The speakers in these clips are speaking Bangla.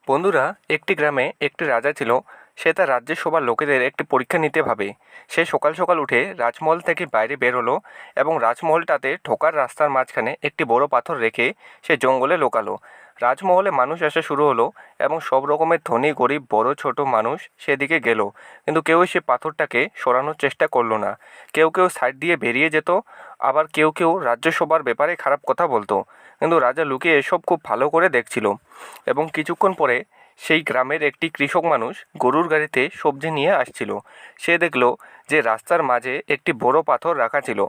বন্ধুরা, একটি গ্রামে একটি রাজা ছিল। সে তার রাজ্যের সবার লোকেদের একটি পরীক্ষা নিতে ভাবে। সে সকাল সকাল উঠে রাজমহল থেকে বাইরে বের হলো এবং রাজমহলটাতে ঢোকার রাস্তার মাঝখানে একটি বড় পাথর রেখে সে জঙ্গলে লুকালো। রাজমহলে মানুষ আসা শুরু হলো এবং সব রকমের ধনী গরিব বড় ছোট মানুষ সেদিকে গেল, কিন্তু কেউই সে পাথরটাকে সরানোর চেষ্টা করলো না। কেউ কেউ সাইড দিয়ে বেরিয়ে যেত, আবার কেউ কেউ রাজ্যসভার ব্যাপারে খারাপ কথা বলতো। কিন্তু রাজা লুকিয়ে এসব খুব ভালো করে দেখছিল। এবং কিছুক্ষণ পরে সেই গ্রামের একটি কৃষক মানুষ গরুর গাড়িতে সবজি নিয়ে আসছিল। সে দেখল যে রাস্তার মাঝে একটি বড় পাথর রাখা ছিল।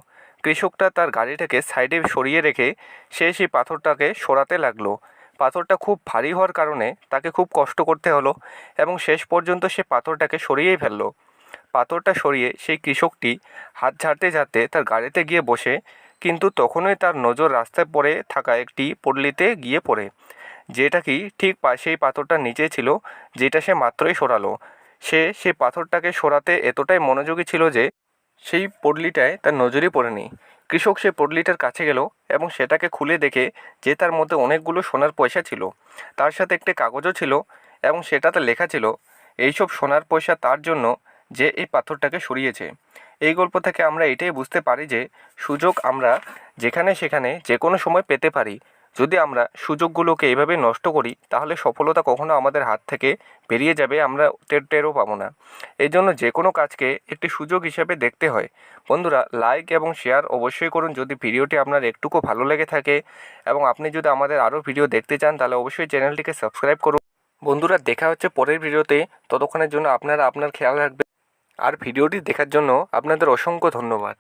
কৃষকটা তার গাড়িটাকে সাইডে সরিয়ে রেখে সে সেই পাথরটাকে সরাতে লাগলো। পাথরটা খুব ভারী হওয়ার কারণে তাকে খুব কষ্ট করতে হলো এবং শেষ পর্যন্ত সে পাথরটাকে সরিয়েই ফেললো। পাথরটা সরিয়ে সেই কৃষকটি হাত ঝাড়তে ঝাড়তে তার গাড়িতে গিয়ে বসে, কিন্তু তখনই তার নজর রাস্তায় পড়ে থাকা একটি পল্লীতে গিয়ে পড়ে, যেটা কি ঠিক সেই পাথরটার নিচে ছিল, যেটা সে মাত্রই সরালো। সে সেই পাথরটাকে সরাতে এতটাই মনোযোগী ছিল যে সেই পটলিটায় তার নজরই পড়েনি। কৃষক সেই পটলিটার কাছে গেল এবং সেটাকে খুলে দেখে যে তার মধ্যে অনেকগুলো সোনার পয়সা ছিল। তার সাথে একটি কাগজও ছিল এবং সেটাতে লেখা ছিল এইসব সোনার পয়সা তার জন্য যে এই পাথরটাকে সরিয়েছে। এই গল্প থেকে আমরা এটাই বুঝতে পারি যে সুযোগ আমরা যেখানে সেখানে যে কোনো সময় পেতে পারি। যদি আমরা সুযোগগুলোকে এভাবে নষ্ট করি তাহলে সফলতা কখনো আমাদের হাত থেকে বেরিয়ে যাবে, আমরা টেরও পাবো না। এই জন্য যে কোনো কাজকে একটি সুযোগ হিসেবে দেখতে হয়। বন্ধুরা, লাইক এবং শেয়ার অবশ্যই করুন যদি ভিডিওটি আপনার একটুকু ভালো লেগে থাকে, এবং আপনি যদি আমাদের আরও ভিডিও দেখতে চান তাহলে অবশ্যই চ্যানেলটিকে সাবস্ক্রাইব করুন। বন্ধুরা, দেখা হচ্ছে পরের ভিডিওতে। ততক্ষণের জন্য আপনারা আপনার খেয়াল রাখবেন। আর ভিডিওটি দেখার জন্য আপনাদের অসংখ্য ধন্যবাদ।